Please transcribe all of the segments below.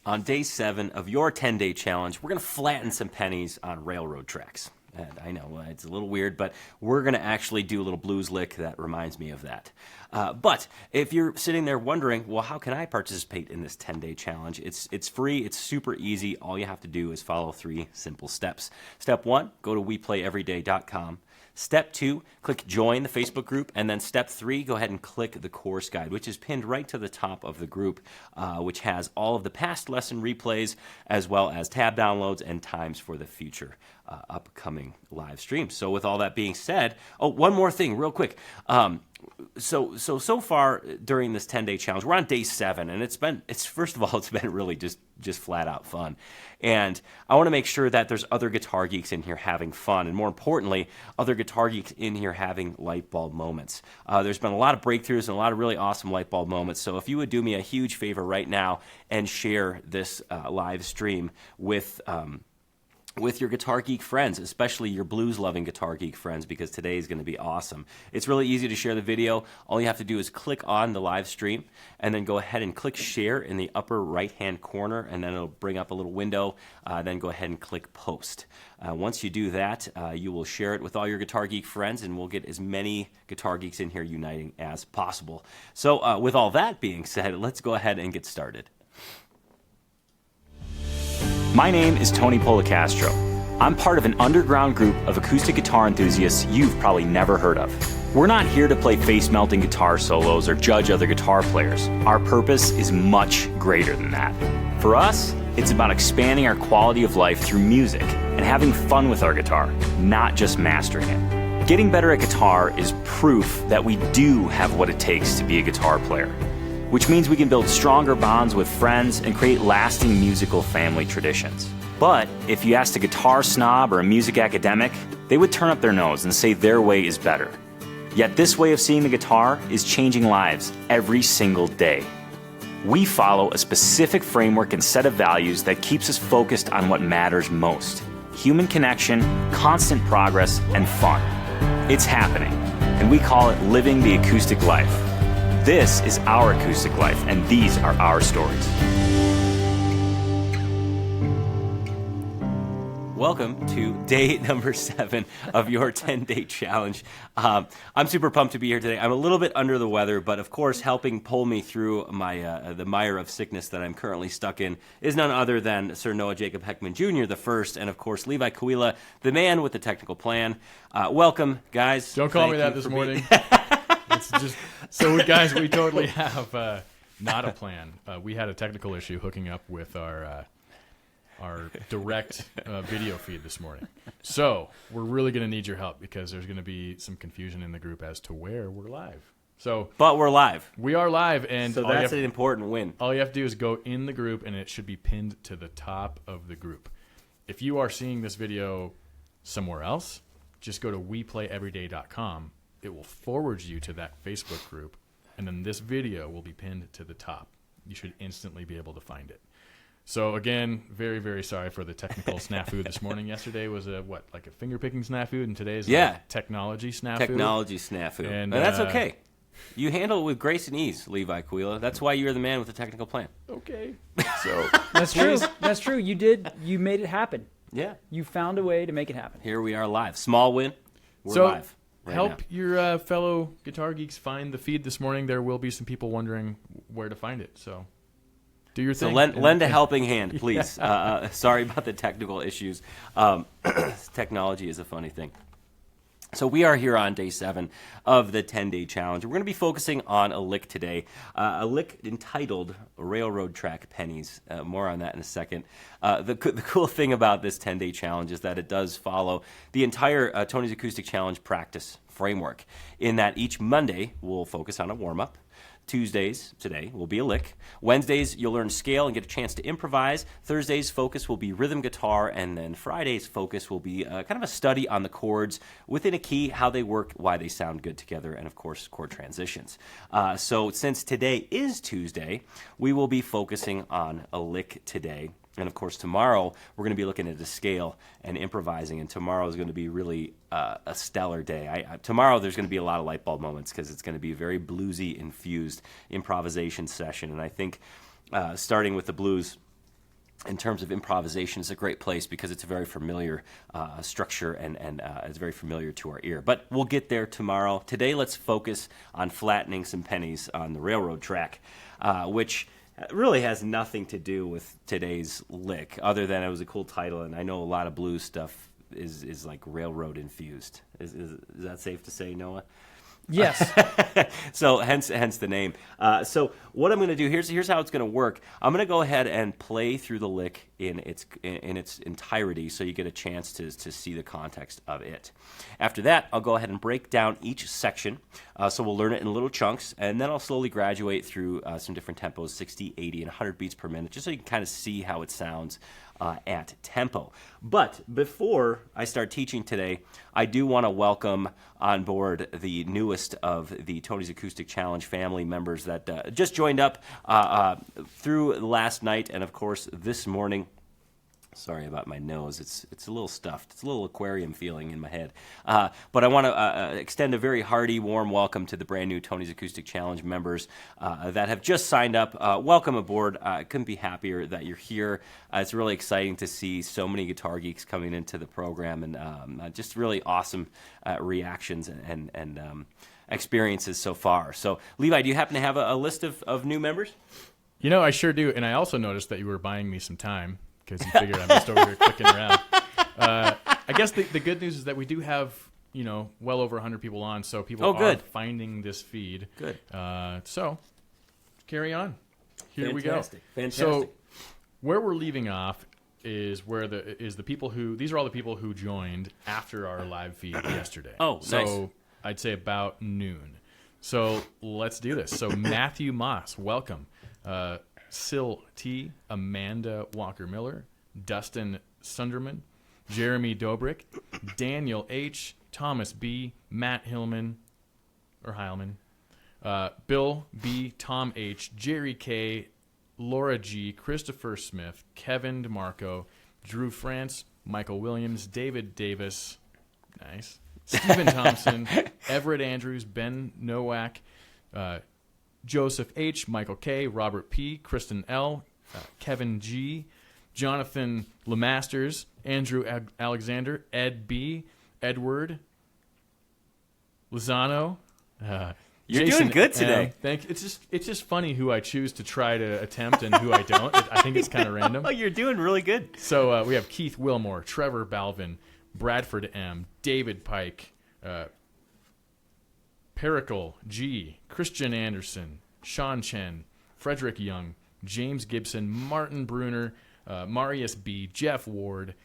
On day 7 of your 10-day challenge, we're going to flatten some pennies on railroad tracks. And I know it's a little weird, but we're going to actually do a little blues lick that reminds me of that. But if you're sitting there wondering, well, how can I participate in this 10-day challenge? It's free. It's super easy. All you have to do is follow 3 simple steps. Step 1, go to weplayeveryday.com. Step 2, click join the Facebook group. And then step 3, go ahead and click the course guide, which is pinned right to the top of the group, which has all of the past lesson replays, as well as tab downloads and times for the future upcoming live streams. So with all that being said, one more thing real quick. So far during this 10-day challenge, we're on day 7, and it's been really just flat out fun. And I want to make sure that there's other guitar geeks in here having fun, and more importantly, other guitar geeks in here having light bulb moments. There's been a lot of breakthroughs and a lot of really awesome light bulb moments. So if you would do me a huge favor right now and share this live stream with your guitar geek friends, especially your blues-loving guitar geek friends, because today is going to be awesome. It's really easy to share the video. All you have to do is click on the live stream and then go ahead and click share in the upper right-hand corner, and then it'll bring up a little window. Then go ahead and click post. Once you do that, you will share it with all your guitar geek friends, and we'll get as many guitar geeks in here uniting as possible. So with all that being said, let's go ahead and get started. My name is Tony Policastro. I'm part of an underground group of acoustic guitar enthusiasts you've probably never heard of. We're not here to play face-melting guitar solos or judge other guitar players. Our purpose is much greater than that. For us, it's about expanding our quality of life through music and having fun with our guitar, not just mastering it. Getting better at guitar is proof that we do have what it takes to be a guitar player, which means we can build stronger bonds with friends and create lasting musical family traditions. But if you asked a guitar snob or a music academic, they would turn up their nose and say their way is better. Yet this way of seeing the guitar is changing lives every single day. We follow a specific framework and set of values that keeps us focused on what matters most: human connection, constant progress, and fun. It's happening, and we call it living the acoustic life. This is our acoustic life, and these are our stories. Welcome to day number 7 of your 10-day challenge. I'm super pumped to be here today. I'm a little bit under the weather, but of course, helping pull me through my the mire of sickness that I'm currently stuck in is none other than Sir Noah Jacob Heckman Jr. the first, and of course, Levi Kuila, the man with the technical plan. Welcome, guys. Don't call me that this morning. It's just so, guys, we totally have not a plan. We had a technical issue hooking up with our direct video feed this morning. So we're really going to need your help because there's going to be some confusion in the group as to where we're live. But we're live. We are live, and so that's an important win. All you have to do is go in the group, and it should be pinned to the top of the group. If you are seeing this video somewhere else, just go to weplayeveryday.com. It will forward you to that Facebook group, and then this video will be pinned to the top. You should instantly be able to find it. So again, very, very sorry for the technical snafu this morning. Yesterday was like a finger-picking snafu, and today's a technology snafu. Technology snafu. And that's okay. You handle it with grace and ease, Levi Kuila. That's why you're the man with the technical plan. Okay. So That's true. That's true. You made it happen. Yeah. You found a way to make it happen. Here we are live. Small win. We're live. Right help now. your fellow guitar geeks find the feed this morning. There will be some people wondering where to find it. So do your thing. So lend a helping hand, please. Sorry about the technical issues. Technology is a funny thing. So we are here on day 7 of the 10-day challenge. We're going to be focusing on a lick today, a lick entitled Railroad Track Pennies. More on that in a second. The cool thing about this 10-day challenge is that it does follow the entire Tony's Acoustic Challenge practice framework, in that each Monday we'll focus on a warm-up. Tuesdays, today, will be a lick. Wednesdays, you'll learn scale and get a chance to improvise. Thursdays' focus will be rhythm guitar, and then Friday's focus will be kind of a study on the chords within a key, how they work, why they sound good together, and of course, chord transitions. So since today is Tuesday, we will be focusing on a lick today. And of course, tomorrow we're going to be looking at a scale and improvising, and tomorrow is going to be really a stellar day. Tomorrow there's going to be a lot of light bulb moments because it's going to be a very bluesy infused improvisation session, and I think starting with the blues, in terms of improvisation, is a great place because it's a very familiar structure and it's very familiar to our ear. But we'll get there tomorrow. Today, let's focus on flattening some pennies on the railroad track, which really has nothing to do with today's lick, other than it was a cool title, and I know a lot of blues stuff is like railroad infused. Is that safe to say, Noah? Yes. So hence the name. So what I'm going to do, here's how it's going to work. I'm going to go ahead and play through the lick in its entirety, so you get a chance to see the context of it. After that, I'll go ahead and break down each section. So we'll learn it in little chunks, and then I'll slowly graduate through some different tempos, 60, 80, and 100 beats per minute, just so you can kind of see how it sounds at tempo. But before I start teaching today, I do want to welcome on board the newest of the Tony's Acoustic Challenge family members that just joined up through last night and, of course, this morning. Sorry about my nose. It's a little stuffed. It's a little aquarium feeling in my head. But I want to extend a very hearty, warm welcome to the brand new Tony's Acoustic Challenge members that have just signed up. Welcome aboard. I couldn't be happier that you're here. It's really exciting to see so many guitar geeks coming into the program, and just really awesome reactions and experiences so far. So, Levi, do you happen to have a list of new members? You know, I sure do. And I also noticed that you were buying me some time, because you figured I'm just over here clicking around. I guess the good news is that we do have, well over 100 people on, so people are finding this feed. Good. So, carry on. Here we go. Fantastic. So, where we're leaving off is the people who, these are all the people who joined after our live feed yesterday. Oh, so nice. I'd say about noon. So, let's do this. So, Matthew Moss, welcome. Sil T, Amanda Walker-Miller, Dustin Sunderman, Jeremy Dobrik, Daniel H, Thomas B, Matt Heilman, Bill B, Tom H, Jerry K, Laura G, Christopher Smith, Kevin DeMarco, Drew France, Michael Williams, David Davis, nice, Stephen Thompson, Everett Andrews, Ben Nowak, Joseph H., Michael K., Robert P., Kristen L., Kevin G., Jonathan Lemasters, Andrew Alexander, Ed B., Edward Lozano. You're Jason doing good today. Thank you. It's just funny who I choose to try to attempt and who I don't. I think it's kind of random. Oh, you're doing really good. So we have Keith Wilmore, Trevor Balvin, Bradford M., David Pike, Pericle G, Christian Anderson, Sean Chen, Frederick Young, James Gibson, Martin Bruner, Marius B, Jeff Ward,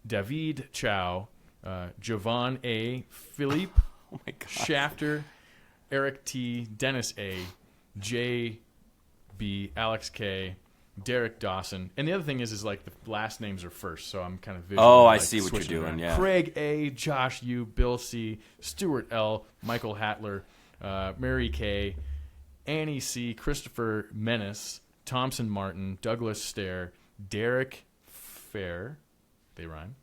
David Chow, Javon A, Philippe Shafter, Eric T, Dennis A, J B, Alex K, Derek Dawson. And the other thing is like the last names are first, so I'm kind of visually. Oh, I see what you're doing, around. yeah. Craig A, Josh U, Bill C, Stuart L, Michael Hatler, Mary K, Annie C, Christopher Menace, Thompson Martin, Douglas Stair, Derek Fair, they rhyme,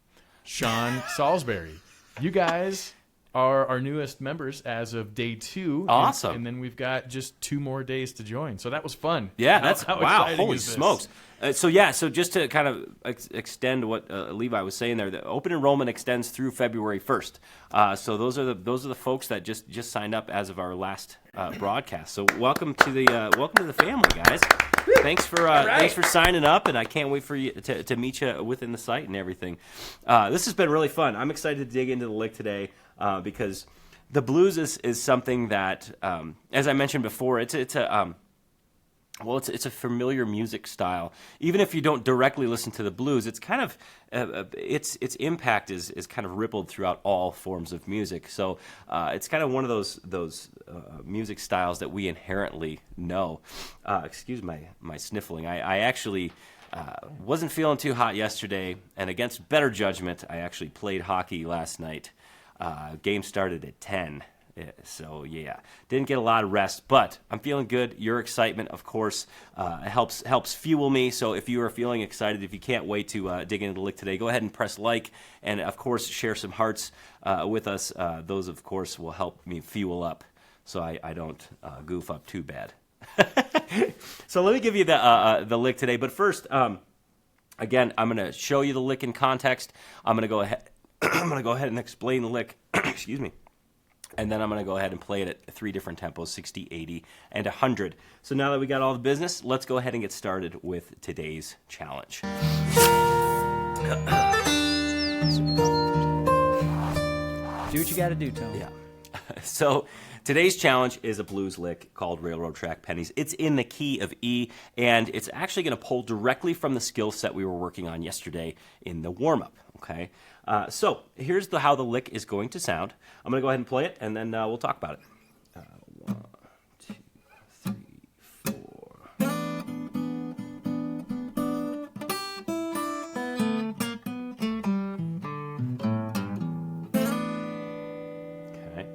Sean Salisbury. You guys are our newest members as of day 2. Awesome. And then we've got just 2 more days to join. So that was fun. Yeah, that's How wow. exciting Holy is this? smokes. So just to kind of extend what Levi was saying there, the open enrollment extends through February 1st. So those are the folks that just signed up as of our last broadcast. So welcome to the family, guys. Thanks for signing up, and I can't wait for you to meet you within the site and everything. This has been really fun. I'm excited to dig into the lick today because the blues is something that, as I mentioned before, it's a familiar music style. Even if you don't directly listen to the blues, it's kind of its impact is kind of rippled throughout all forms of music. So it's kind of one of those music styles that we inherently know. Excuse my sniffling. I actually wasn't feeling too hot yesterday, and against better judgment, I actually played hockey last night. Game started at 10. So, yeah, didn't get a lot of rest, but I'm feeling good. Your excitement, of course, helps fuel me. So if you are feeling excited, if you can't wait to dig into the lick today, go ahead and press like and, of course, share some hearts with us. Those, of course, will help me fuel up so I don't goof up too bad. So let me give you the lick today. But first, Again, I'm going to show you the lick in context. I'm going to go ahead. I'm going to go ahead and explain the lick. Excuse me. And then I'm going to go ahead and play it at 3 different tempos, 60, 80, and 100. So now that we got all the business, let's go ahead and get started with today's challenge. Do what you got to do, Tony. Yeah. So today's challenge is a blues lick called Railroad Track Pennies. It's in the key of E, and it's actually going to pull directly from the skill set we were working on yesterday in the warm-up, okay? So here's how the lick is going to sound. I'm going to go ahead and play it, and then we'll talk about it. 1, 2, 3, 4. Okay.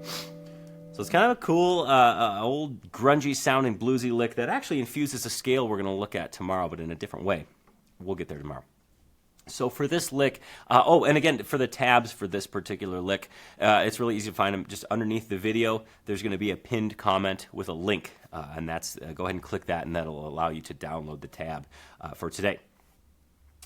So it's kind of a cool, old, grungy-sounding bluesy lick that actually infuses a scale we're going to look at tomorrow, but in a different way. We'll get there tomorrow. So for this lick, and again, for the tabs for this particular lick, it's really easy to find them. Just underneath the video, there's going to be a pinned comment with a link, and that's go ahead and click that, and that'll allow you to download the tab for today.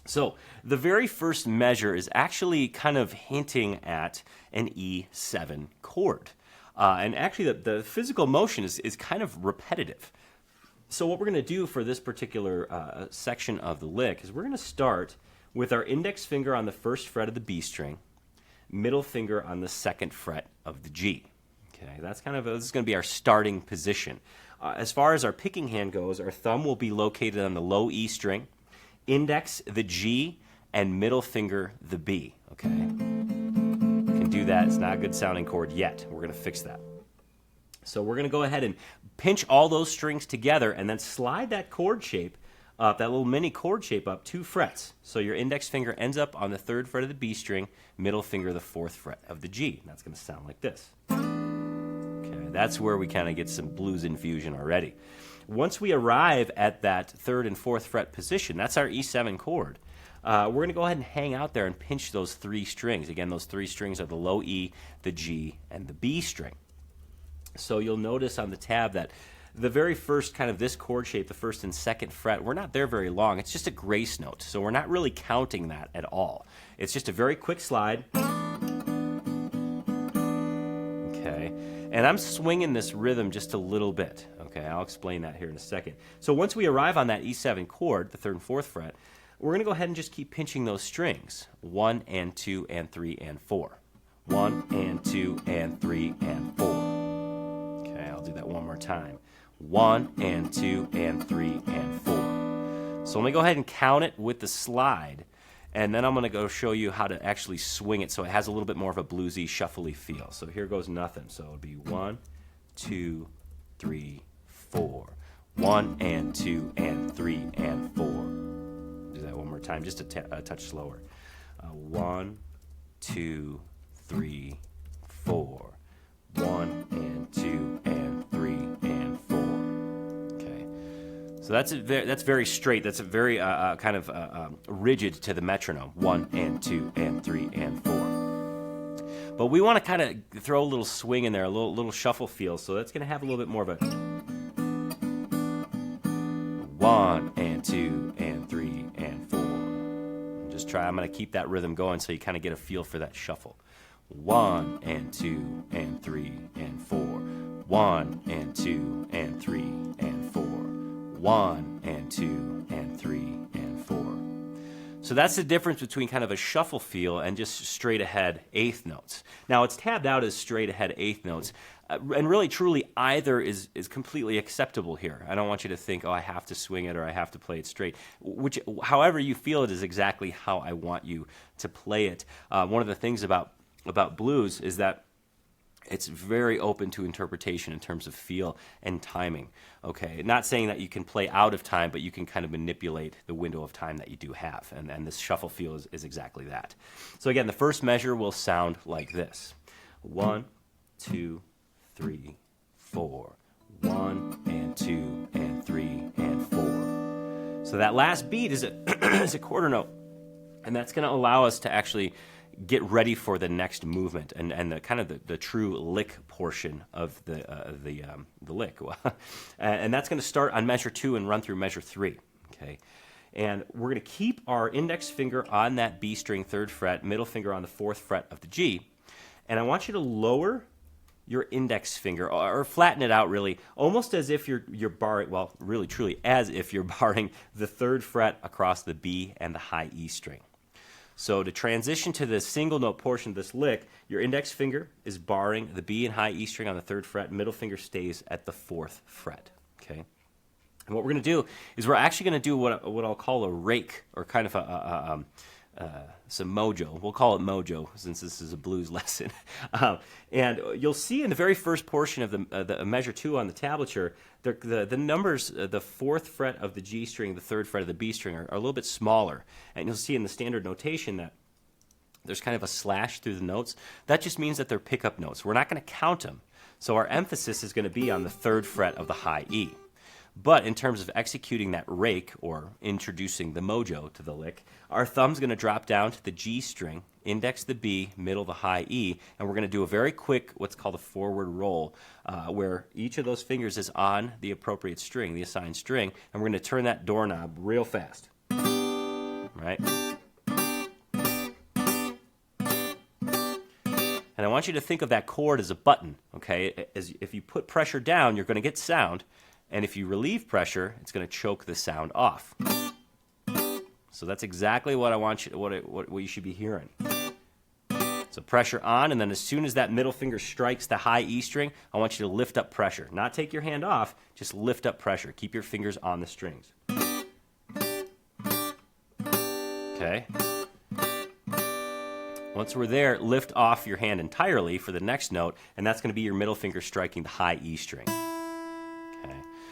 So the very first measure is actually kind of hinting at an E7 chord. And actually, the physical motion is kind of repetitive. So what we're going to do for this particular section of the lick is we're going to start with our index finger on the first fret of the B string, middle finger on the second fret of the G. Okay, that's this is going to be our starting position. As far as our picking hand goes, our thumb will be located on the low E string, index the G, and middle finger the B. Okay, you can do that. It's not a good sounding chord yet. We're going to fix that. So we're going to go ahead and pinch all those strings together and then slide that chord shape up, that little mini chord shape up 2 frets. So your index finger ends up on the 3rd fret of the B string, middle finger the 4th fret of the G. That's going to sound like this. Okay, that's where we kind of get some blues infusion already. Once we arrive at that 3rd and 4th fret position, that's our E7 chord. We're going to go ahead and hang out there and pinch those 3 strings. Again, those 3 strings are the low E, the G, and the B string. So you'll notice on the tab that the very first kind of this chord shape, the 1st and 2nd fret, we're not there very long. It's just a grace note, so we're not really counting that at all. It's just a very quick slide. Okay, and I'm swinging this rhythm just a little bit. Okay, I'll explain that here in a second. So once we arrive on that E7 chord, the 3rd and 4th fret, we're going to go ahead and just keep pinching those strings. 1 and 2 and 3 and 4. 1 and 2 and 3 and 4. Okay, I'll do that one more time. 1 and 2 and 3 and 4. So let me go ahead and count it with the slide, and then I'm going to go show you how to actually swing it so it has a little bit more of a bluesy, shuffly feel. So here goes nothing. So it'll be 1, 2, 3, 4. 1 and 2 and 3 and 4. Do that one more time, just a touch slower. 1, 2, 3, 4. 1 and 2 and 3 and 4. Okay, so that's very straight. That's a very kind of rigid to the metronome. 1 and 2 and 3 and 4. But we want to kind of throw a little swing in there, a little shuffle feel. So that's going to have a little bit more of a 1 and 2 and 3 and 4. Just try. I'm going to keep that rhythm going so you kind of get a feel for that shuffle. 1 and 2 and 3 and 4. 1 and 2 and 3 and 4. 1 and 2 and 3 and 4. So that's the difference between kind of a shuffle feel and just straight ahead eighth notes. Now it's tabbed out as straight ahead eighth notes. And really, truly, either is completely acceptable here. I don't want you to think, oh, I have to swing it or I have to play it straight. However you feel it is exactly how I want you to play it. One of the things about blues is that it's very open to interpretation in terms of feel and timing. Okay, not saying that you can play out of time, but you can kind of manipulate the window of time that you do have, and this shuffle feel is exactly that. So again, the first measure will sound like this: 1, 2, 3, 4. 1 and 2 and 3 and 4. So that last beat is a quarter note, and that's going to allow us to actually get ready for the next movement and the kind of the true lick portion of the lick. And that's going to start on measure 2 and run through measure 3. Okay. And we're going to keep our index finger on that B string 3rd fret, middle finger on the 4th fret of the G. And I want you to lower your index finger, or flatten it out really, almost as if you're barring, well, really truly as if you're barring the 3rd fret across the B and the high E string. So to transition to the single note portion of this lick, your index finger is barring the B and high E string on the 3rd fret, middle finger stays at the 4th fret, okay? And what we're going to do is we're actually going to do what I'll call a rake, or kind of some mojo. We'll call it mojo since this is a blues lesson. And you'll see in the very first portion of the measure 2 on the tablature, the numbers, the 4th fret of the G string, the 3rd fret of the B string are a little bit smaller. And you'll see in the standard notation that there's kind of a slash through the notes. That just means that they're pickup notes. We're not going to count them. So our emphasis is going to be on the 3rd fret of the high E. But in terms of executing that rake, or introducing the mojo to the lick, our thumb's going to drop down to the G string, index the B, middle the high E, and we're going to do a very quick, what's called a forward roll, where each of those fingers is on the appropriate string, the assigned string, and we're going to turn that doorknob real fast. Right? And I want you to think of that chord as a button, okay? If you put pressure down, you're going to get sound. And if you relieve pressure, it's going to choke the sound off. So that's exactly what I want you, what you should be hearing. So pressure on, and then as soon as that middle finger strikes the high E string, I want you to lift up pressure. Not take your hand off, just lift up pressure. Keep your fingers on the strings. Okay. Once we're there, lift off your hand entirely for the next note, and that's going to be your middle finger striking the high E string.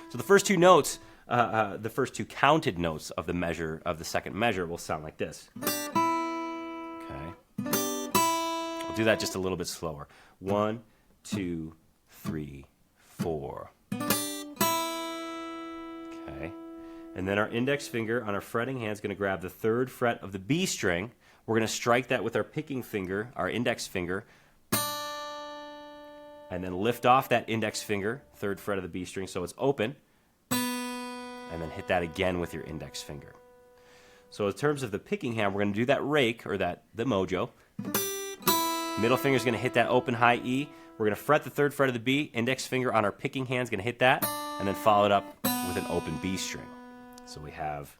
So the first 2 notes, the first 2 counted notes of the measure, of the second measure, will sound like this. Okay. We'll do that just a little bit slower. 1, 2, 3, 4. Okay. And then our index finger on our fretting hand is going to grab the 3rd fret of the B string. We're going to strike that with our picking finger, our index finger, and then lift off that index finger, 3rd fret of the B string, so it's open, and then hit that again with your index finger. So in terms of the picking hand, we're going to do that rake, or the mojo. Middle finger is going to hit that open high E. We're going to fret the 3rd fret of the B, index finger on our picking hand is going to hit that, and then follow it up with an open B string. So we have...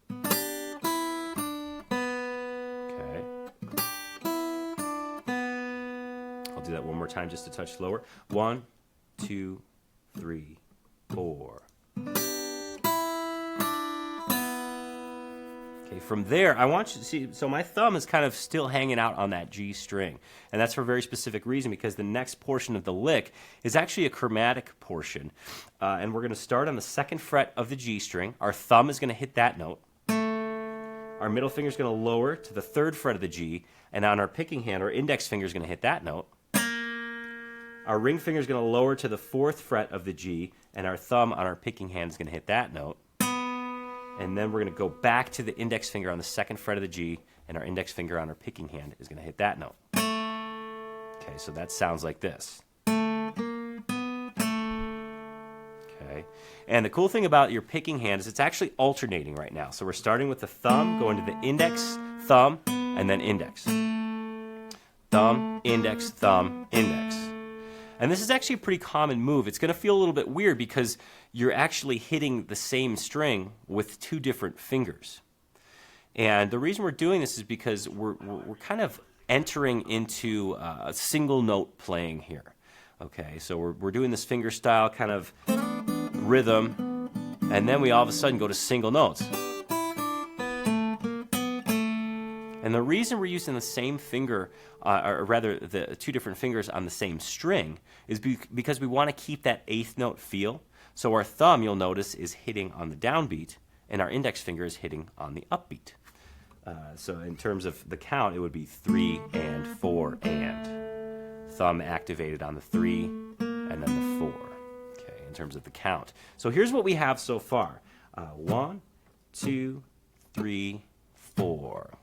Do that one more time, just a touch slower. 1, 2, 3, 4. Okay, from there, I want you to see, so my thumb is kind of still hanging out on that G string. And that's for a very specific reason, because the next portion of the lick is actually a chromatic portion. And we're going to start on the 2nd fret of the G string. Our thumb is going to hit that note. Our middle finger is going to lower to the 3rd fret of the G. And on our picking hand, our index finger is going to hit that note. Our ring finger is going to lower to the 4th fret of the G, and our thumb on our picking hand is going to hit that note. And then we're going to go back to the index finger on the 2nd fret of the G, and our index finger on our picking hand is going to hit that note. Okay, so that sounds like this. Okay, and the cool thing about your picking hand is it's actually alternating right now. So we're starting with the thumb, going to the index, thumb, and then index. Thumb, index, thumb, index. And this is actually a pretty common move. It's going to feel a little bit weird because you're actually hitting the same string with 2 different fingers. And the reason we're doing this is because we're kind of entering into a single note playing here. Okay, so we're doing this finger style kind of rhythm, and then we all of a sudden go to single notes. And the reason we're using the same finger, or rather the 2 different fingers on the same string, is because we want to keep that 8th note feel. So our thumb, you'll notice, is hitting on the downbeat, and our index finger is hitting on the upbeat. So in terms of the count, it would be 3 and 4 and. Thumb activated on the 3 and then the 4. Okay, in terms of the count. So here's what we have so far. 1, 2, 3, 4.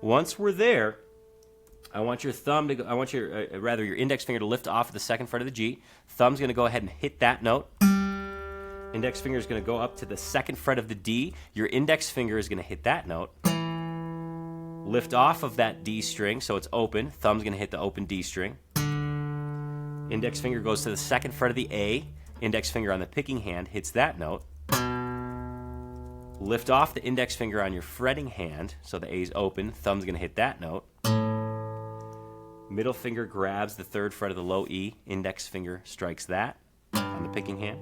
Once we're there, I want your thumb to go, I want your, rather your index finger to lift off of the second fret of the G. Thumb's going to go ahead and hit that note. Index finger is going to go up to the second fret of the D. Your index finger is going to hit that note. Lift off of that D string so it's open. Thumb's going to hit the open D string. Index finger goes to the second fret of the A. Index finger on the picking hand hits that note. Lift off the index finger on your fretting hand so the A's open. Thumb's going to hit that note. Middle finger grabs the third fret of the low E. Index finger strikes that on the picking hand.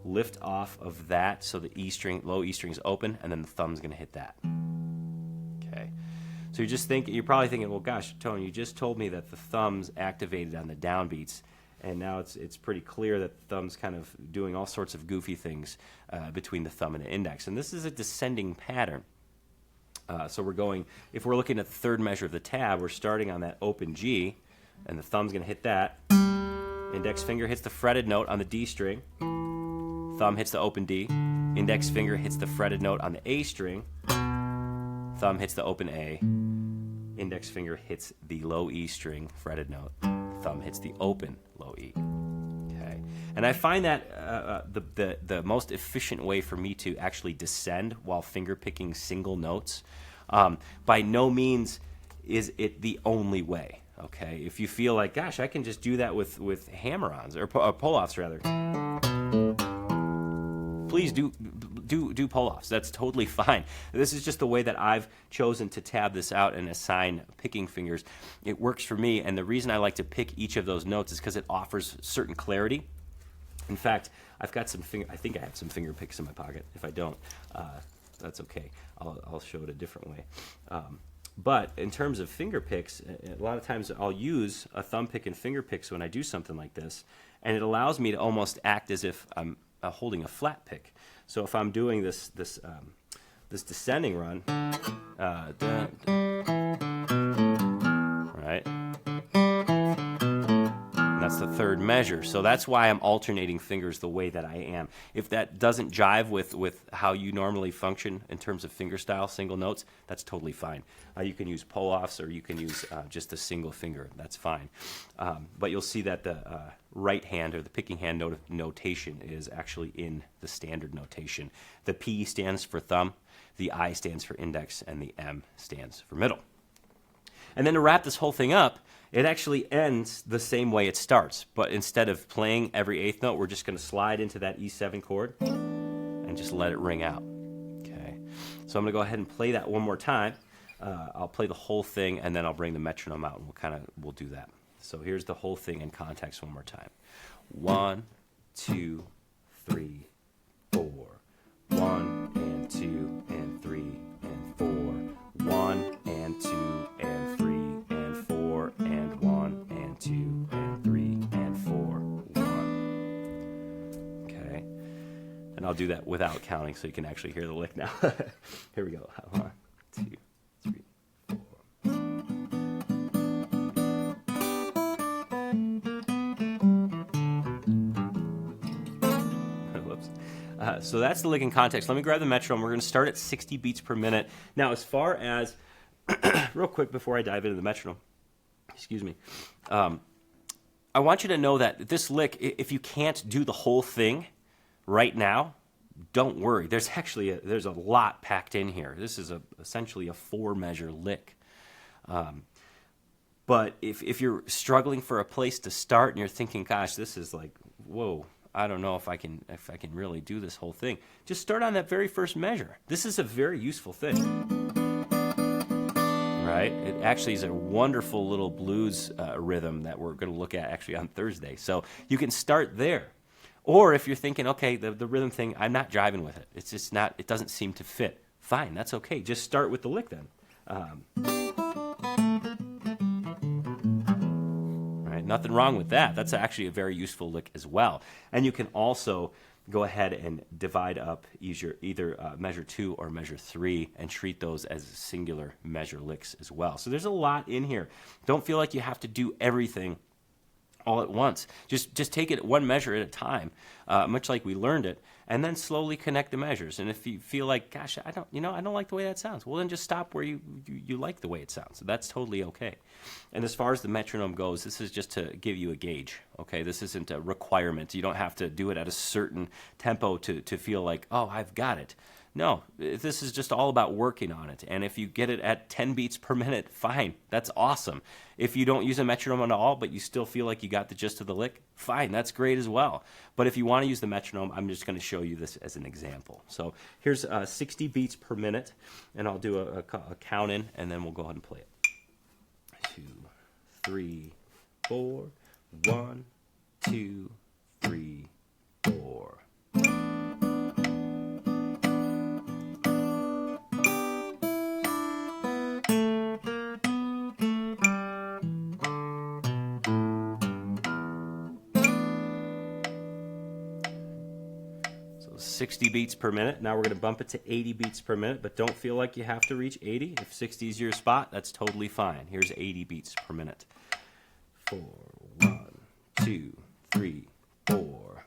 Lift off of that so the E string, low E string is open, and then the thumb's going to hit that. Okay. So you're probably thinking, well, gosh, Tony, you just told me that the thumb's activated on the downbeats, and now it's pretty clear that the thumb's kind of doing all sorts of goofy things between the thumb and the index. And this is a descending pattern. So we're going, if we're looking at the third measure of the tab, we're starting on that open G, and the thumb's going to hit that. Index finger hits the fretted note on the D string. Thumb hits the open D. Index finger hits the fretted note on the A string. Thumb hits the open A. Index finger hits the low E string, fretted note. Thumb hits the open low E. Okay. And I find that the most efficient way for me to actually descend while finger picking single notes. By no means is it the only way. Okay. If you feel like, gosh, I can just do that with hammer-ons or pull-offs rather. Please do pull-offs. That's totally fine. This is just the way that I've chosen to tab this out and assign picking fingers. It works for me, and the reason I like to pick each of those notes is because it offers certain clarity. In fact, I've got I think I have some finger picks in my pocket. If I don't, that's okay. I'll show it a different way. But in terms of finger picks, a lot of times I'll use a thumb pick and finger picks when I do something like this, and it allows me to almost act as if I'm holding a flat pick. So if I'm doing this descending run, right? And that's the third measure. So that's why I'm alternating fingers the way that I am. If that doesn't jive with how you normally function in terms of finger style, single notes, that's totally fine. You can use pull-offs or you can use just a single finger. That's fine. But you'll see that the right hand or the picking hand notation is actually in the standard notation. The P stands for thumb, the I stands for index, and the M stands for middle. And then to wrap this whole thing up, it actually ends the same way it starts. But instead of playing every eighth note, we're just going to slide into that E7 chord and just let it ring out. Okay. So I'm going to go ahead and play that one more time. I'll play the whole thing, and then I'll bring the metronome out, and we'll do that. So here's the whole thing in context one more time. 1, 2, 3, 4. 1 and 2 and 3 and 4. 1 and 2 and 3 and 4 and 1 and 2 and 3 and 4. 1. Okay. And I'll do that without counting so you can actually hear the lick now. Here we go. 1, 2, 3, 4. Whoops. So that's the lick in context. Let me grab the metronome. We're going to start at 60 beats per minute. Now, as far as, real quick before I dive into the metronome, excuse me, I want you to know that this lick, if you can't do the whole thing right now, don't worry. There's actually there's a lot packed in here. This is essentially a 4-measure lick. But if you're struggling for a place to start and you're thinking, gosh, this is like, whoa, I don't know if I can really do this whole thing, just start on that very first measure. This is a very useful thing. Right? It actually is a wonderful little blues rhythm that we're going to look at actually on Thursday. So you can start there. Or if you're thinking, okay, the rhythm thing, I'm not jiving with it. It's just not, it doesn't seem to fit. Fine, that's okay. Just start with the lick then. Right? Nothing wrong with that. That's actually a very useful lick as well. And you can also go ahead and divide up either measure 2 or measure 3 and treat those as singular measure licks as well. So there's a lot in here. Don't feel like you have to do everything all at once. Just take it one measure at a time, much like we learned it, and then slowly connect the measures. And if you feel like, gosh, I don't like the way that sounds, well, then just stop where you like the way it sounds. That's totally okay. And as far as the metronome goes, this is just to give you a gauge. Okay, this isn't a requirement. You don't have to do it at a certain tempo to feel like, oh, I've got it. No, this is just all about working on it. And if you get it at 10 beats per minute, fine. That's awesome. If you don't use a metronome at all, but you still feel like you got the gist of the lick, fine. That's great as well. But if you want to use the metronome, I'm just going to show you this as an example. So here's 60 beats per minute, and I'll do a count in, and then we'll go ahead and play it. 2, 3, 4. 1, 2, 3, 4. So 60 beats per minute. Now we're going to bump it to 80 beats per minute, but don't feel like you have to reach 80. If 60 is your spot, that's totally fine. Here's 80 beats per minute. 4, 1, 2, 3, 4.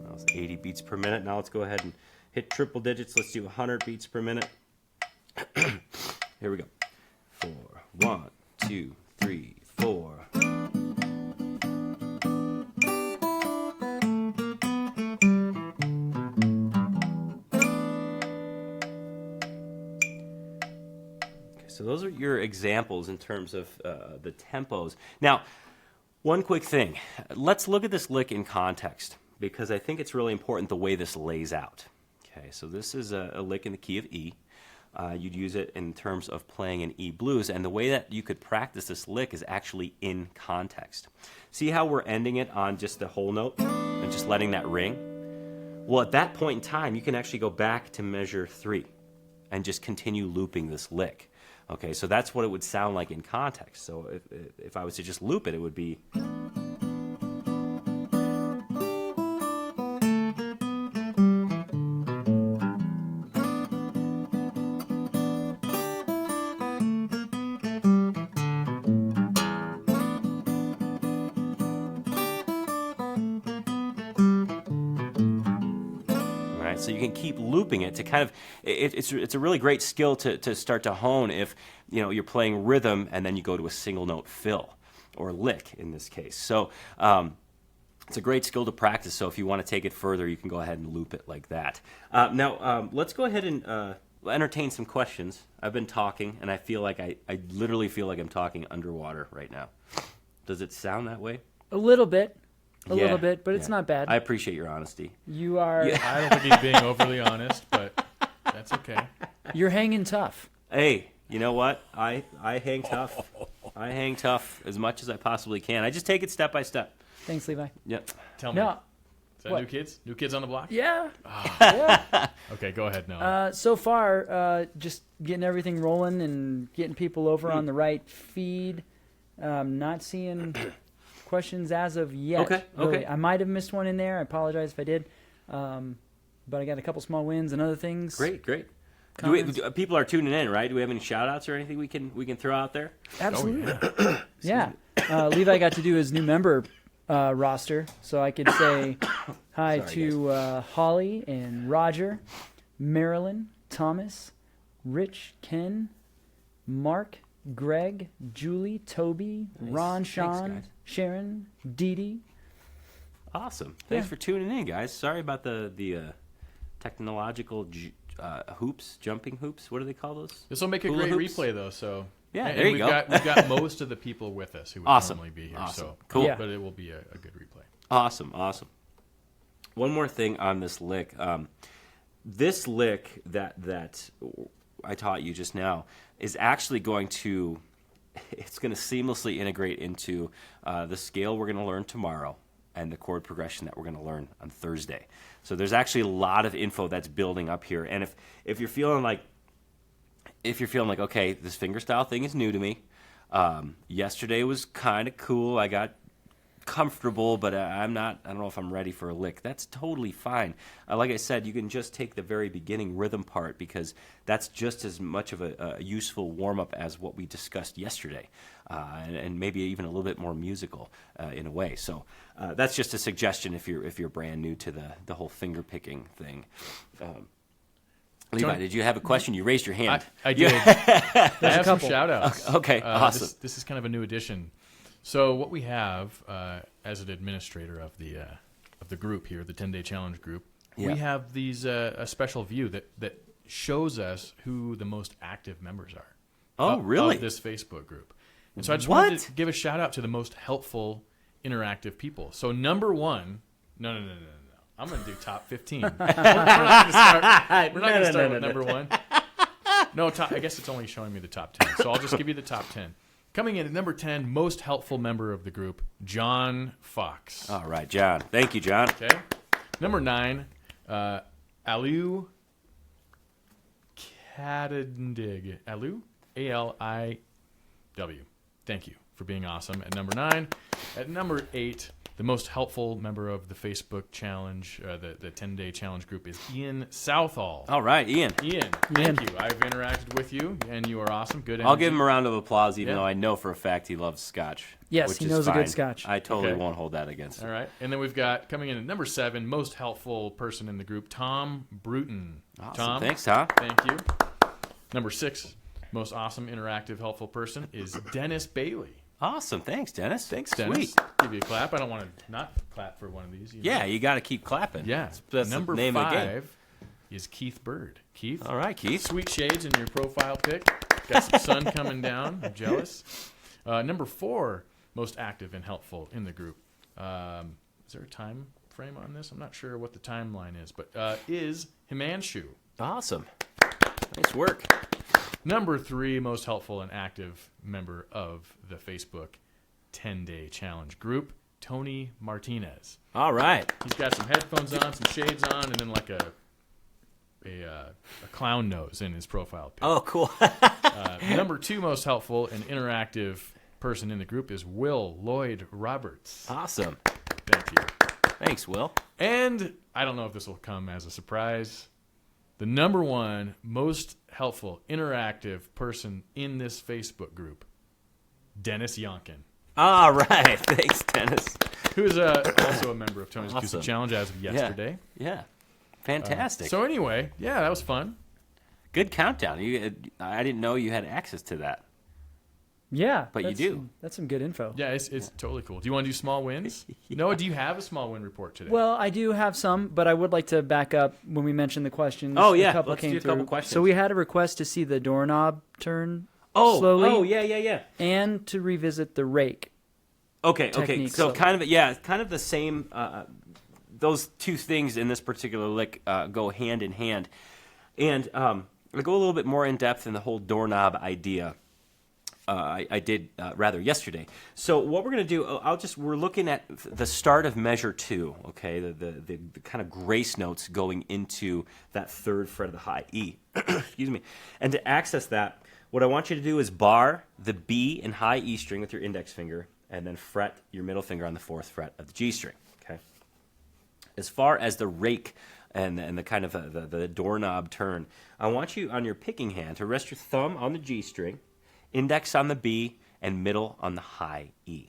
That was 80 beats per minute. Now let's go ahead and hit triple digits. Let's do 100 beats per minute. Here we go. 4, 1, 2, 3, 4. So those are your examples in terms of the tempos. Now, one quick thing. Let's look at this lick in context, because I think it's really important the way this lays out. Okay, so this is a lick in the key of E. You'd use it in terms of playing an E blues, and the way that you could practice this lick is actually in context. See how we're ending it on just the whole note and just letting that ring? Well, at that point in time, you can actually go back to measure 3 and just continue looping this lick. Okay, so that's what it would sound like in context. So if I was to just loop it, it would be... So you can keep looping it to kind of, it's a really great skill to start to hone if, you're playing rhythm and then you go to a single note fill, or lick in this case. So it's a great skill to practice. So if you want to take it further, you can go ahead and loop it like that. Now, let's go ahead and entertain some questions. I've been talking, and I feel like I literally feel like I'm talking underwater right now. Does it sound that way? A little bit. A Yeah, little bit, but it's yeah. not bad. I appreciate your honesty. You are. I don't think he's being overly honest, but that's okay. You're hanging tough. Hey, you know what? I hang tough. I hang tough as much as I possibly can. I just take it step by step. Thanks, Levi. Yep. Tell me. No. Is that What? new kids? New kids on the block? Yeah. Yeah. Okay, go ahead now. So far, just getting everything rolling and getting people over on the right feed. Not seeing questions as of yet. Okay, really. okay. I might have missed one in there. I apologize if I did. But I got a couple small wins and other things. Great. Comments? People are tuning in, right? Do we have any shout-outs or anything we can throw out there? Absolutely. Yeah. Levi got to do his new member roster, so I could say hi Sorry, to Holly and Roger, Marilyn, Thomas, Rich, Ken, Mark, Greg, Julie, Toby, Nice. Ron, Thanks, Sean, guys. Sharon, Dee Dee. Awesome. Thanks Yeah. for tuning in, guys. Sorry about the technological jumping hoops. What do they call those? This will make a Hula great hoops? replay, though. So Yeah, and there you we've go. We've got most of the people with us who would Awesome. normally be here. Awesome. So Cool. Yeah. But it will be a good replay. Awesome. One more thing on this lick. This lick that I taught you just now is actually going to seamlessly integrate into the scale we're going to learn tomorrow and the chord progression that we're going to learn on Thursday. So there's actually a lot of info that's building up here. And if you're feeling like okay, this fingerstyle thing is new to me. Yesterday was kind of cool. I got comfortable, but I don't know if I'm ready for a lick. That's totally fine. Like I said, you can just take the very beginning rhythm part because that's just as much of a useful warm-up as what we discussed yesterday, and maybe even a little bit more musical in a way. So that's just a suggestion if you're brand new to the whole finger picking thing. Levi, did you have a question? You raised your hand. I did. I have some shout-outs. Okay, awesome. This is kind of a new addition. So what we have as an administrator of the group here, the 10-day challenge group, we have these a special view that shows us who the most active members are. Oh, really? Of this Facebook group. And so I just wanted to give a shout-out to the most helpful, interactive people. So number one, no. I'm going to do top 15. We're not going to start with number one. No, I guess it's only showing me the top 10. So I'll just give you the top 10. Coming in at number 10, most helpful member of the group, John Fox. All right, John. Thank you, John. Okay. Number 9, Aliu Kadendig. Aliu? A-L-I-W. Thank you for being awesome. At number 9. At number 8, the most helpful member of the Facebook challenge, the 10-day challenge group, is Ian Southall. All right, Ian. Ian, thank you. I've interacted with you, and you are awesome. Good energy. I'll give him a round of applause, even though I know for a fact he loves scotch. Yes, which he is knows fine. a good scotch. I totally won't hold that against him. All right. And then we've got, coming in at number 7, most helpful person in the group, Tom Bruton. Awesome. Tom. Thanks, Tom. Thank you. Number 6, most awesome, interactive, helpful person is Dennis Bailey. Awesome. Thanks, Dennis. Thanks, Dennis. Sweet. Give you a clap. I don't want to not clap for one of these. Yeah, you got to keep clapping. Yeah. That's number the name 5 of the game. is Keith Bird. Keith. All right, Keith. Sweet shades in your profile pic. Got some sun coming down. I'm jealous. Number 4, most active and helpful in the group. Is there a time frame on this? I'm not sure what the timeline is, but is Himanshu. Awesome. Nice work. Number 3, most helpful and active member of the Facebook 10-day challenge group, Tony Martinez. All right. He's got some headphones on, some shades on, and then like a clown nose in his profile pic. Oh, cool. Number 2 most helpful and interactive person in the group is Will Lloyd Roberts. Awesome. Thank you. Thanks, Will. And I don't know if this will come as a surprise. The number 1 most helpful, interactive person in this Facebook group, Dennis Yonkin. All right. Thanks, Dennis. Who is also a member of Tony's Acoustic Challenge as of yesterday. Yeah. Fantastic. So anyway, yeah, that was fun. Good countdown. I didn't know you had access to that. Yeah. But you do. That's some good info. Yeah, it's totally cool. Do you want to do small wins? Noah, do you have a small win report today? Well, I do have some, but I would like to back up when we mentioned the questions. Oh, yeah. A couple Let's came do a couple through. questions. So we had a request to see the doorknob turn slowly. Oh, yeah. And to revisit the rake. Okay. Technique, So so- kind of the same. Those two things in this particular lick go hand in hand, and I go a little bit more in depth in the whole doorknob idea. I did rather yesterday. So what we're going to do, we're looking at the start of measure 2. Okay, the kind of grace notes going into that 3rd fret of the high E. Excuse me. And to access that, what I want you to do is bar the B and high E string with your index finger, and then fret your middle finger on the 4th fret of the G string. Okay. As far as the rake and the kind of the doorknob turn, I want you on your picking hand to rest your thumb on the G string, index on the B, and middle on the high E.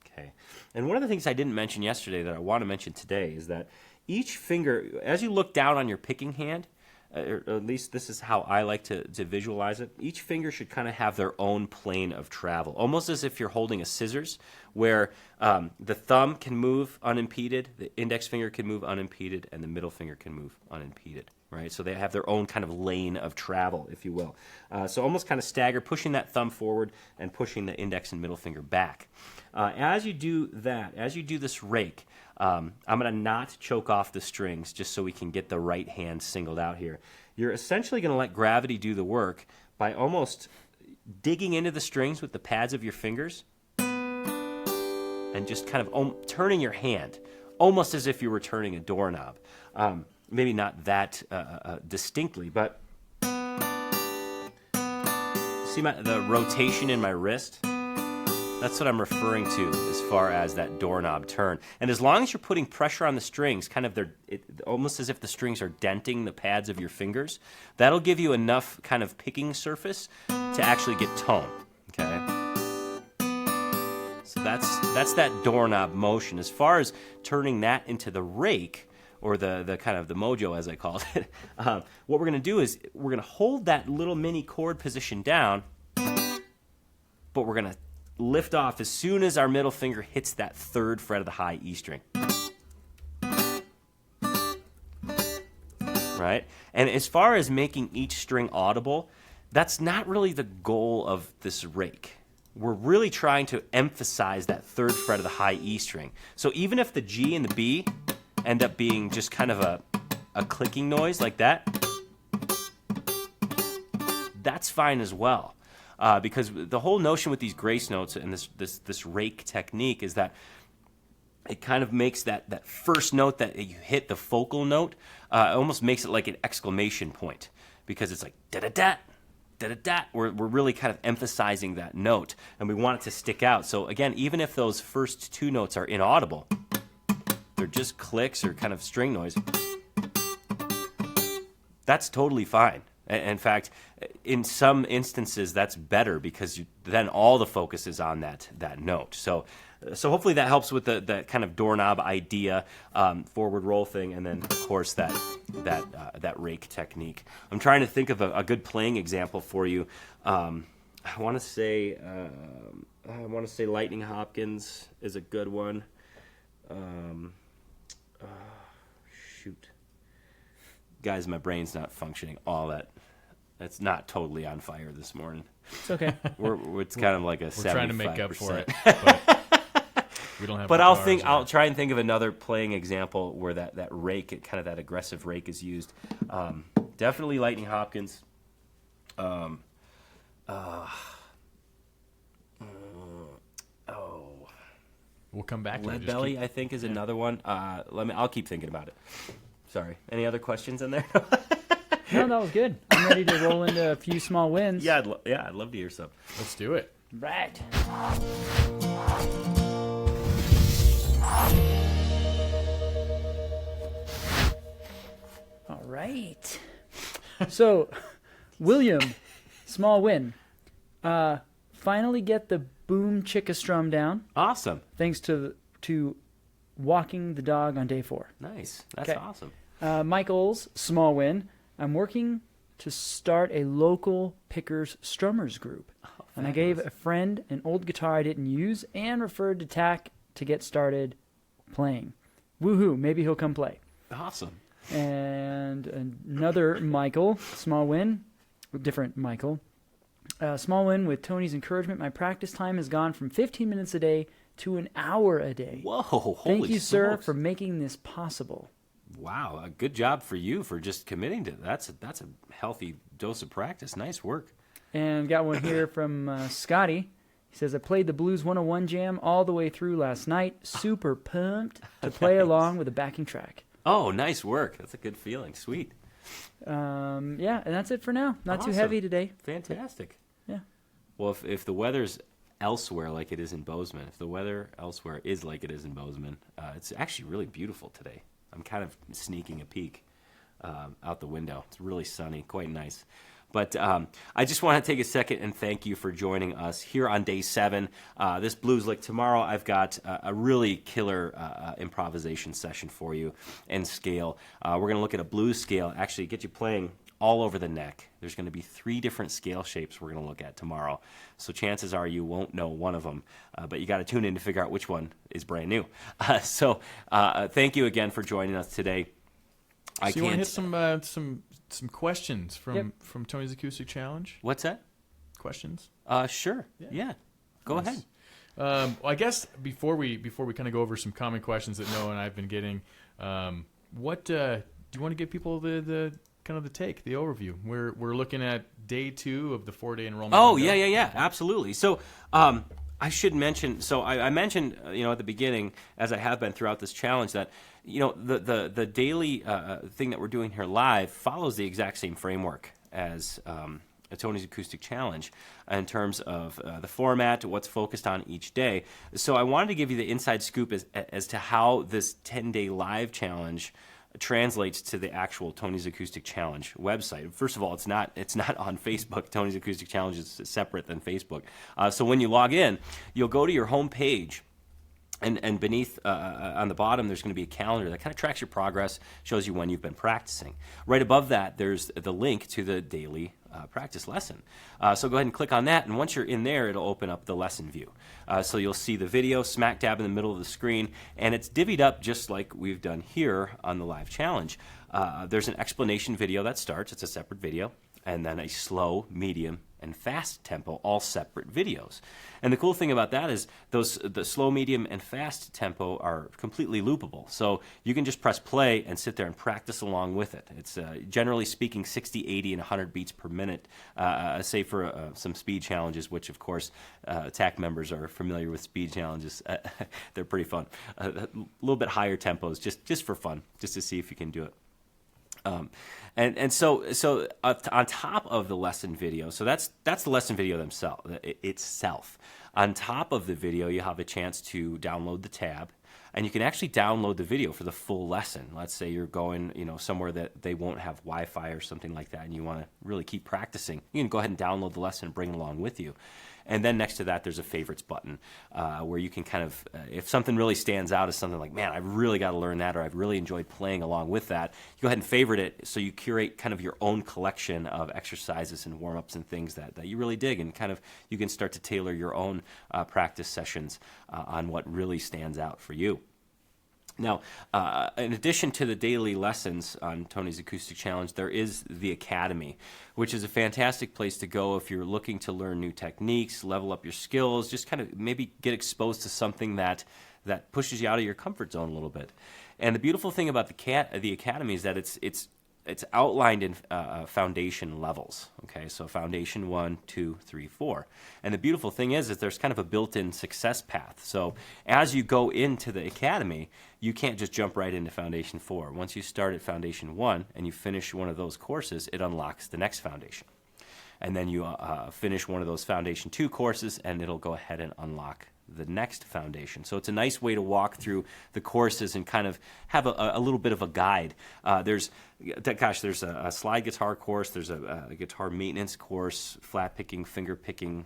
Okay. And one of the things I didn't mention yesterday that I want to mention today is that each finger, as you look down on your picking hand, or at least this is how I like to visualize it, each finger should kind of have their own plane of travel, almost as if you're holding a scissors, where the thumb can move unimpeded, the index finger can move unimpeded, and the middle finger can move unimpeded. Right? So they have their own kind of lane of travel, if you will. So almost kind of stagger, pushing that thumb forward and pushing the index and middle finger back. As you do that, as you do this rake, I'm going to not choke off the strings just so we can get the right hand singled out here. You're essentially going to let gravity do the work by almost digging into the strings with the pads of your fingers and just kind of turning your hand, almost as if you were turning a doorknob. Maybe not that distinctly, but see the rotation in my wrist? That's what I'm referring to as far as that doorknob turn. And as long as you're putting pressure on the strings, kind of almost as if the strings are denting the pads of your fingers, that'll give you enough kind of picking surface to actually get tone. Okay. So that's that doorknob motion. As far as turning that into the rake, or the kind of the mojo, as I called it, what we're going to do is we're going to hold that little mini chord position down, but we're going to lift off as soon as our middle finger hits that third fret of the high E string. Right? And as far as making each string audible, that's not really the goal of this rake. We're really trying to emphasize that third fret of the high E string. So even if the G and the B end up being just kind of a clicking noise like that, that's fine as well. Because the whole notion with these grace notes and this rake technique is that it kind of makes that first note that you hit, the focal note, almost makes it like an exclamation point, because it's like da-da-da, da-da-da. We're really kind of emphasizing that note, and we want it to stick out. So again, even if those first two notes are inaudible, they're just clicks or kind of string noise, that's totally fine. In fact, in some instances, that's better, because then all the focus is on that note. So hopefully that helps with the kind of doorknob idea, forward roll thing, and then of course that rake technique. I'm trying to think of a good playing example for you. I want to say Lightning Hopkins is a good one. Shoot. Guys, my brain's not functioning all that. It's not totally on fire this morning. It's okay. It's kind of like a 75%. We're trying to make up for it, but we don't have. But I'll try and think of another playing example where that rake, kind of that aggressive rake, is used. Definitely Lightning Hopkins. We'll come back to Lead Belly, I think, is another one. I'll keep thinking about it. Sorry. Any other questions in there? No, that was good. I'm ready to roll into a few small wins. Yeah, I'd love to hear some. Let's do it. Right. All right. So, William, small win. Finally get the boom chicka strum down. Awesome. Thanks to walking the dog on day 4. Nice. That's Okay. awesome. Michael's small win. I'm working to start a local pickers strummers group. And I gave a friend an old guitar I didn't use and referred to TACK to get started playing. Woohoo, maybe he'll come play. Awesome. And another Michael, small win, different Michael. Small win with Tony's encouragement. My practice time has gone from 15 minutes a day to an hour a day. Whoa, holy Thank you, sir, smokes. for making this possible. Wow, a good job for you for just committing to that's a healthy dose of practice. Nice work. And got one here from Scotty. He says, I played the Blues 101 jam all the way through last night. Super pumped to play along with a backing track. Oh, nice work. That's a good feeling. Sweet. Yeah, and that's it for now. Not too Awesome. heavy today. Fantastic. Yeah. Well, if the weather's elsewhere like it is in Bozeman, if the weather elsewhere is like it is in Bozeman, it's actually really beautiful today. I'm kind of sneaking a peek out the window. It's really sunny, quite nice. But I just want to take a second and thank you for joining us here on day 7. This Blues Lick tomorrow, I've got a really killer improvisation session for you and scale. We're going to look at a blues scale, actually get you playing all over the neck. There's going to be 3 different scale shapes we're going to look at tomorrow. So chances are you won't know one of them, but you got to tune in to figure out which one is brand new. So thank you again for joining us today. So you want to hit some questions from Tony's Acoustic Challenge? What's that? Questions? Sure. Yeah. Go ahead. Well, I guess before we kind of go over some common questions that Noah and I've been getting, what do you want to give people the kind of the overview? We're looking at day 2 of the 4-day enrollment. Oh, window. yeah, absolutely. So I should mention, I mentioned, at the beginning, as I have been throughout this challenge, that, the daily thing that we're doing here live follows the exact same framework as Tony's Acoustic Challenge in terms of the format, what's focused on each day. So I wanted to give you the inside scoop as to how this 10-day live challenge translates to the actual Tony's Acoustic Challenge website. First of all, it's not on Facebook. Tony's Acoustic Challenge is separate than Facebook. So when you log in, you'll go to your home page. And beneath, on the bottom, there's going to be a calendar that kind of tracks your progress, shows you when you've been practicing. Right above that, there's the link to the daily practice lesson. So go ahead and click on that, and once you're in there, it'll open up the lesson view. So you'll see the video smack dab in the middle of the screen, and it's divvied up just like we've done here on the live challenge. There's an explanation video that starts. It's a separate video. And then a slow, medium, and fast tempo, all separate videos. And the cool thing about that is the slow, medium, and fast tempo are completely loopable. So you can just press play and sit there and practice along with it. It's generally speaking 60, 80, and 100 beats per minute, save for some speed challenges, which of course TACK members are familiar with speed challenges. They're pretty fun. A little bit higher tempos, just for fun, just to see if you can do it. So on top of the lesson video, so that's the lesson video itself. On top of the video, you have a chance to download the tab, and you can actually download the video for the full lesson. Let's say you're going, somewhere that they won't have Wi-Fi or something like that, and you want to really keep practicing. You can go ahead and download the lesson and bring it along with you. And then next to that, there's a favorites button where you can kind of, if something really stands out as something like, man, I really got to learn that, or I've really enjoyed playing along with that, you go ahead and favorite it so you curate kind of your own collection of exercises and warm-ups and things that you really dig, and kind of you can start to tailor your own practice sessions on what really stands out for you. Now, in addition to the daily lessons on Tony's Acoustic Challenge, there is the Academy, which is a fantastic place to go if you're looking to learn new techniques, level up your skills, just kind of maybe get exposed to something that pushes you out of your comfort zone a little bit. And the beautiful thing about the Academy is that it's outlined in foundation levels. Okay, so foundation 1, 2, 3, 4. And the beautiful thing is there's kind of a built-in success path. So as you go into the Academy, you can't just jump right into foundation 4. Once you start at foundation 1 and you finish one of those courses, it unlocks the next foundation. And then you finish one of those foundation 2 courses, and it'll go ahead and unlock the next foundation. So it's a nice way to walk through the courses and kind of have a little bit of a guide. There's a slide guitar course, there's a guitar maintenance course, flat picking, finger picking,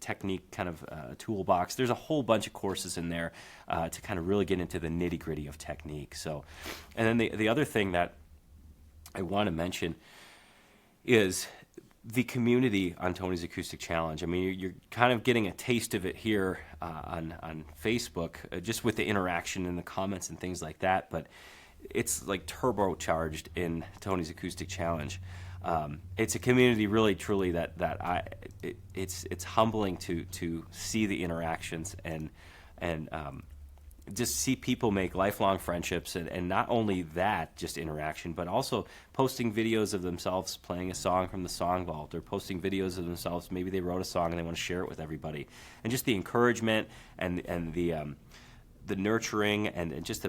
technique kind of toolbox. There's a whole bunch of courses in there to kind of really get into the nitty-gritty of technique. So, and then the other thing that I want to mention is the community on Tony's Acoustic Challenge. I mean, you're kind of getting a taste of it here on Facebook, just with the interaction and the comments and things like that, but it's like turbocharged in Tony's Acoustic Challenge. It's a community really, truly it's humbling to see the interactions and just see people make lifelong friendships, and not only that, just interaction, but also posting videos of themselves playing a song from the Song Vault, or posting videos of themselves, maybe they wrote a song and they want to share it with everybody. And just the encouragement and the nurturing and just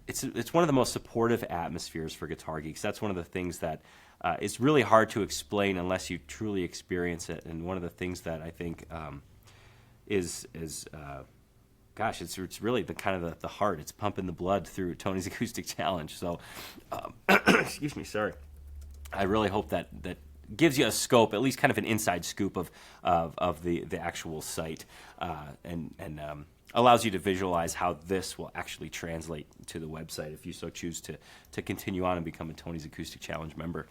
it's one of the most supportive atmospheres for guitar geeks. That's one of the things that is really hard to explain unless you truly experience it. And one of the things that I think it's really the kind of the heart. It's pumping the blood through Tony's Acoustic Challenge. So, excuse me, sorry. I really hope that gives you a scope, at least kind of an inside scoop of the actual site, and allows you to visualize how this will actually translate to the website if you so choose to continue on and become a Tony's Acoustic Challenge member.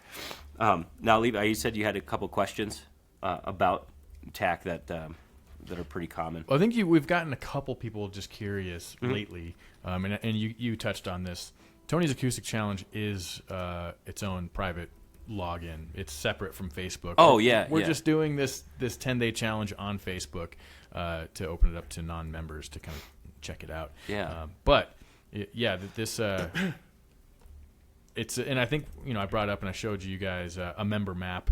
Now, Levi, you said you had a couple questions about TACK that are pretty common. Well, I think we've gotten a couple people just curious lately, and you touched on this. Tony's Acoustic Challenge is its own private login. It's separate from Facebook. Oh, we're just doing this 10-day challenge on Facebook to open it up to non-members to kind of check it out. Yeah. This it's, and I think I brought up and I showed you guys a member map.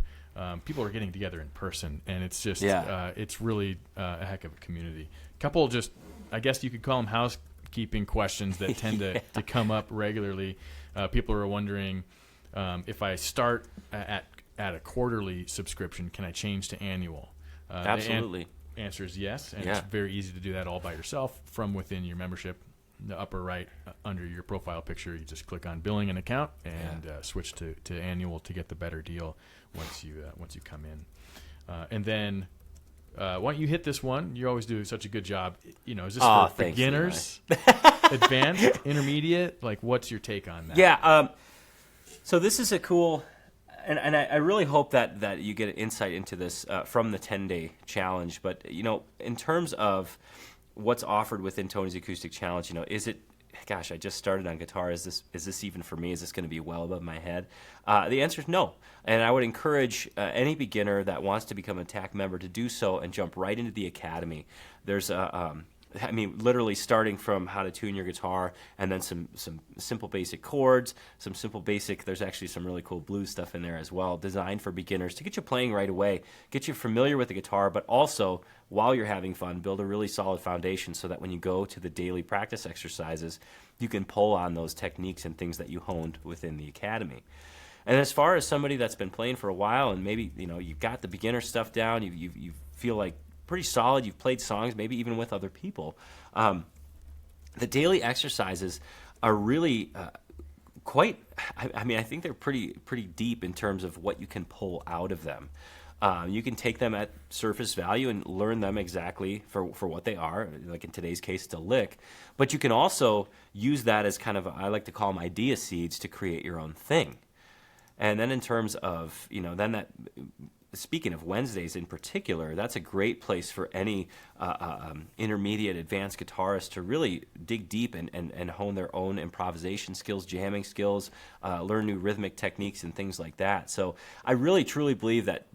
People are getting together in person, and it's just it's really a heck of a community. Couple just, I guess you could call them housekeeping questions that tend to come up regularly. People are wondering if I start at at a quarterly subscription, can I change to annual? Absolutely. The answer is yes, and it's very easy to do that all by yourself from within your membership. In the upper right under your profile picture, you just click on billing and account and switch to annual to get the better deal once you come in. And then why don't you hit this one? You always do such a good job. Is this for beginners, advanced, intermediate? Like, what's your take on that? Yeah. So this is a cool, and I really hope that you get insight into this from the 10-day challenge. But in terms of what's offered within Tony's Acoustic Challenge, is it? Gosh, I just started on guitar. Is this even for me? Is this going to be well above my head? The answer is no. And I would encourage any beginner that wants to become a TACK member to do so and jump right into the academy. There's literally starting from how to tune your guitar, and then some simple basic chords, some simple basic. There's actually some really cool blues stuff in there as well, designed for beginners to get you playing right away, get you familiar with the guitar, but also while you're having fun, build a really solid foundation so that when you go to the daily practice exercises, you can pull on those techniques and things that you honed within the academy. And as far as somebody that's been playing for a while, and maybe you've got the beginner stuff down, you feel like pretty solid, you've played songs, maybe even with other people, the daily exercises are really quite, I think they're pretty deep in terms of what you can pull out of them. You can take them at surface value and learn them exactly for what they are, like in today's case, it's a lick. But you can also use that as kind of, I like to call them idea seeds to create your own thing. And then in terms of, speaking of Wednesdays in particular, that's a great place for any intermediate, advanced guitarist to really dig deep and hone their own improvisation skills, jamming skills, learn new rhythmic techniques and things like that. So I really, truly believe that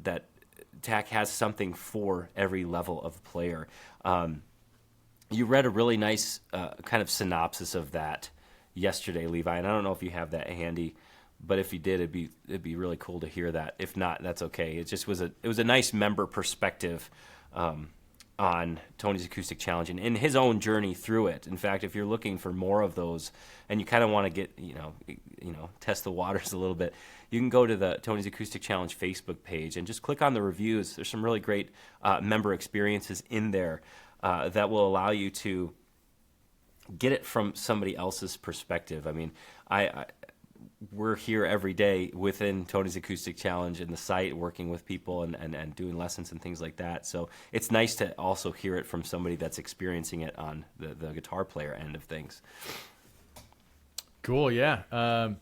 TACK has something for every level of player. You read a really nice kind of synopsis of that yesterday, Levi, and I don't know if you have that handy. But if you did, it'd be really cool to hear that. If not, that's okay. It just was a nice member perspective on Tony's Acoustic Challenge and his own journey through it. In fact, if you're looking for more of those and you kind of want to get test the waters a little bit, you can go to the Tony's Acoustic Challenge Facebook page and just click on the reviews. There's some really great member experiences in there that will allow you to get it from somebody else's perspective. I mean, we're here every day within Tony's Acoustic Challenge and the site, working with people and doing lessons and things like that. So it's nice to also hear it from somebody that's experiencing it on the guitar player end of things. Cool, yeah.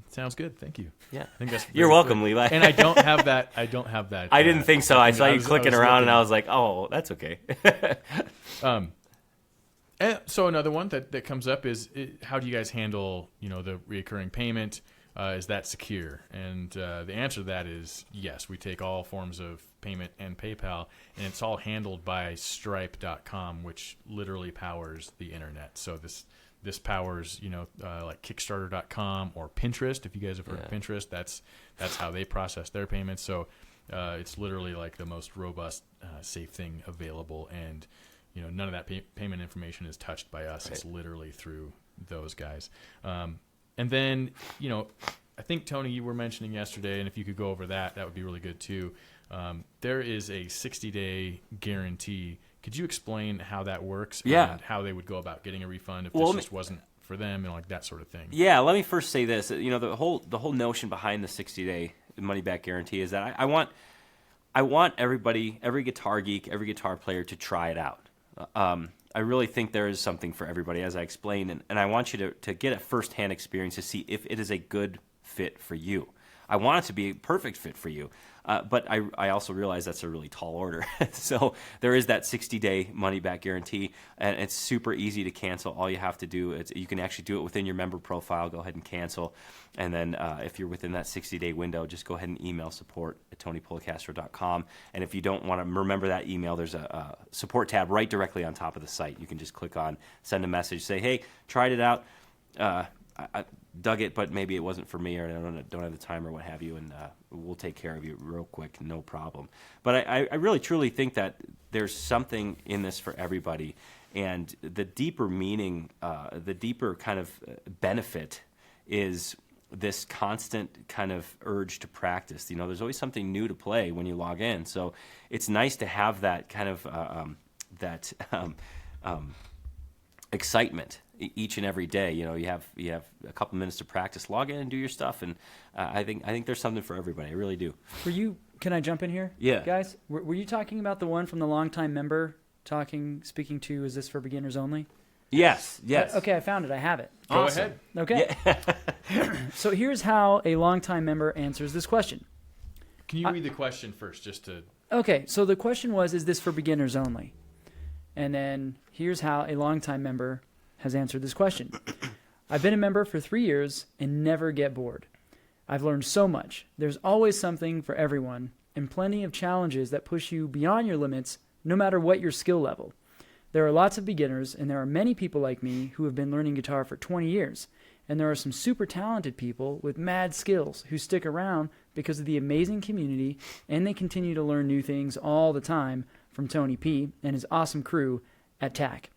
Sounds good. Thank you. Yeah, I think that's you're welcome, Levi. And I don't have that. I didn't think so. I saw you clicking around, and I was like, oh, that's okay. And so another one that comes up is how do you guys handle the recurring payment? Is that secure? And the answer to that is yes. We take all forms of payment and PayPal, and it's all handled by Stripe.com, which literally powers the internet. So this powers like Kickstarter.com or Pinterest. If you guys have heard of Pinterest, that's how they process their payments. So it's literally like the most robust, safe thing available, and none of that payment information is touched by us. Right. It's literally through those guys. And then, I think, Tony, you were mentioning yesterday, and if you could go over that would be really good too. There is a 60-day guarantee. Could you explain how that works? Yeah. And how they would go about getting a refund if this just wasn't for them and like that sort of thing? Yeah, let me first say this. The whole notion behind the 60-day money-back guarantee is that I want everybody, every guitar geek, every guitar player to try it out. I really think there is something for everybody, as I explained, and I want you to get a first-hand experience to see if it is a good fit for you. I want it to be a perfect fit for you, but I also realize that's a really tall order. So there is that 60-day money-back guarantee, and it's super easy to cancel. All you have to do, you can actually do it within your member profile. Go ahead and cancel, and then if you're within that 60-day window, just go ahead and email support@tonypolecastro.com. And if you don't want to remember that email, there's a support tab right directly on top of the site. You can just click on, send a message, say, hey, tried it out. I dug it, but maybe it wasn't for me, or I don't have the time, or what have you, and we'll take care of you real quick, no problem. But I really, truly think that there's something in this for everybody, and the deeper meaning, the deeper kind of benefit is this constant kind of urge to practice. You know, there's always something new to play when you log in. So it's nice to have that kind of excitement each and every day. You know, you have a couple minutes to practice, log in and do your stuff, and I think there's something for everybody. I really do. Were you? Can I jump in here? Yeah, guys. Were you talking about the one from the longtime member speaking to? Is this for beginners only? Yes. Okay, I found it. I have it. Go Awesome. ahead. Okay. Yeah. So here's how a longtime member answers this question. Can you read the question first, just to? Okay, so the question was, is this for beginners only? And then here's how a longtime member has answered this question. I've been a member for 3 years and never get bored. I've learned so much. There's always something for everyone and plenty of challenges that push you beyond your limits, no matter what your skill level. There are lots of beginners, and there are many people like me who have been learning guitar for 20 years. And there are some super talented people with mad skills who stick around because of the amazing community, and they continue to learn new things all the time from Tony P. and his awesome crew at TACK.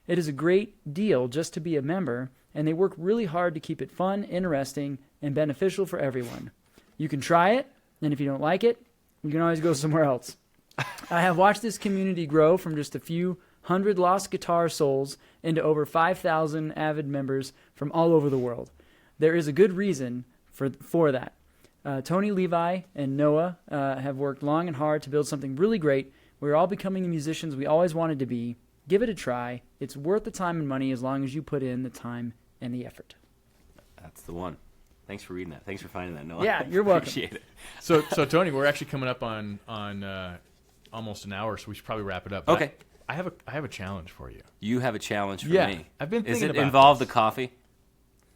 It is a great deal just to be a member, and they work really hard to keep it fun, interesting, and beneficial for everyone. You can try it, and if you don't like it, you can always go somewhere else. I have watched this community grow from just a few 100 lost guitar souls into over 5,000 avid members from all over the world. There is a good reason for that. Tony, Levi, and Noah have worked long and hard to build something really great. We're all becoming the musicians we always wanted to be. Give it a try. It's worth the time and money as long as you put in the time and the effort. That's the one. Thanks for reading that. Thanks for finding that, Noah. Yeah, you're welcome. Appreciate it. So Tony, we're actually coming up on almost an hour, so we should probably wrap it up. But Okay. I have a challenge for you. You have a challenge for Yeah, me. I've been thinking Does it about involve this. the coffee?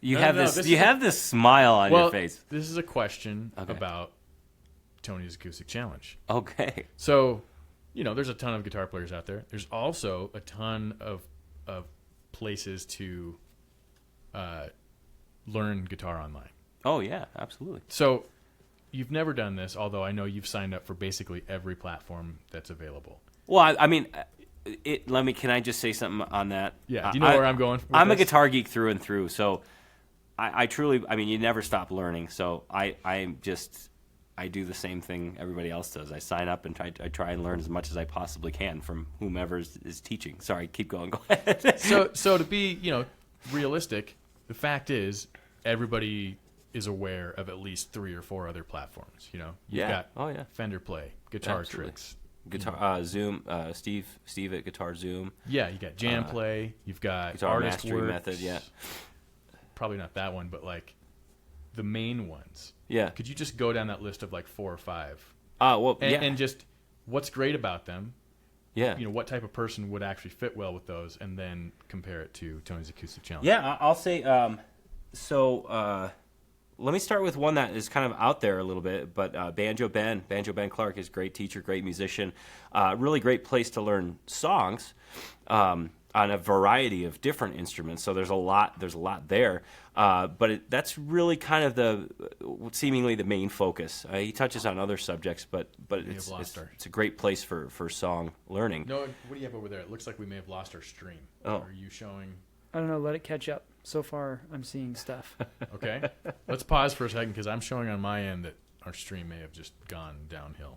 You No, have no, this. this You is a- have this smile on your face. This is a question Okay. about Tony's acoustic challenge. Okay. So, there's a ton of guitar players out there. There's also a ton of places to learn guitar online. Oh yeah, absolutely. So, you've never done this, although I know you've signed up for basically every platform that's available. Well, I mean, Can I just say something on that? Yeah. Do you know where I'm going? I'm a this? guitar geek through and through, so I truly. I mean, you never stop learning. So I do the same thing everybody else does. I sign up and I try and learn as much as I possibly can from whomever is teaching. Sorry, keep going. Go ahead. So to be realistic, the fact is everybody is aware of at least 3 or 4 other platforms. You've got Fender Play, Guitar Absolutely. Tricks, Guitar Zoom, Steve at Guitar Zoom. Yeah, you got Jam Play, you've got Guitar Artist Mastery Works. Method. Yeah, probably not that one, but like the main ones. Yeah. Could you just go down that list of like 4 or 5? Well, and, yeah. and just what's great about them? Yeah. What type of person would actually fit well with those, and then compare it to Tony's Acoustic Challenge. Yeah, I'll say. Let me start with one that is kind of out there a little bit, but Banjo Ben Clark is a great teacher, great musician, really great place to learn songs on a variety of different instruments. So there's a lot there, but that's really kind of seemingly the main focus. He touches on other subjects, but it's a great place for song learning. No, what do you have over there? It looks like we may have lost our stream. Oh. Are you showing? I don't know. Let it catch up. So far, I'm seeing stuff. Okay. Let's pause for a second because I'm showing on my end that our stream may have just gone downhill.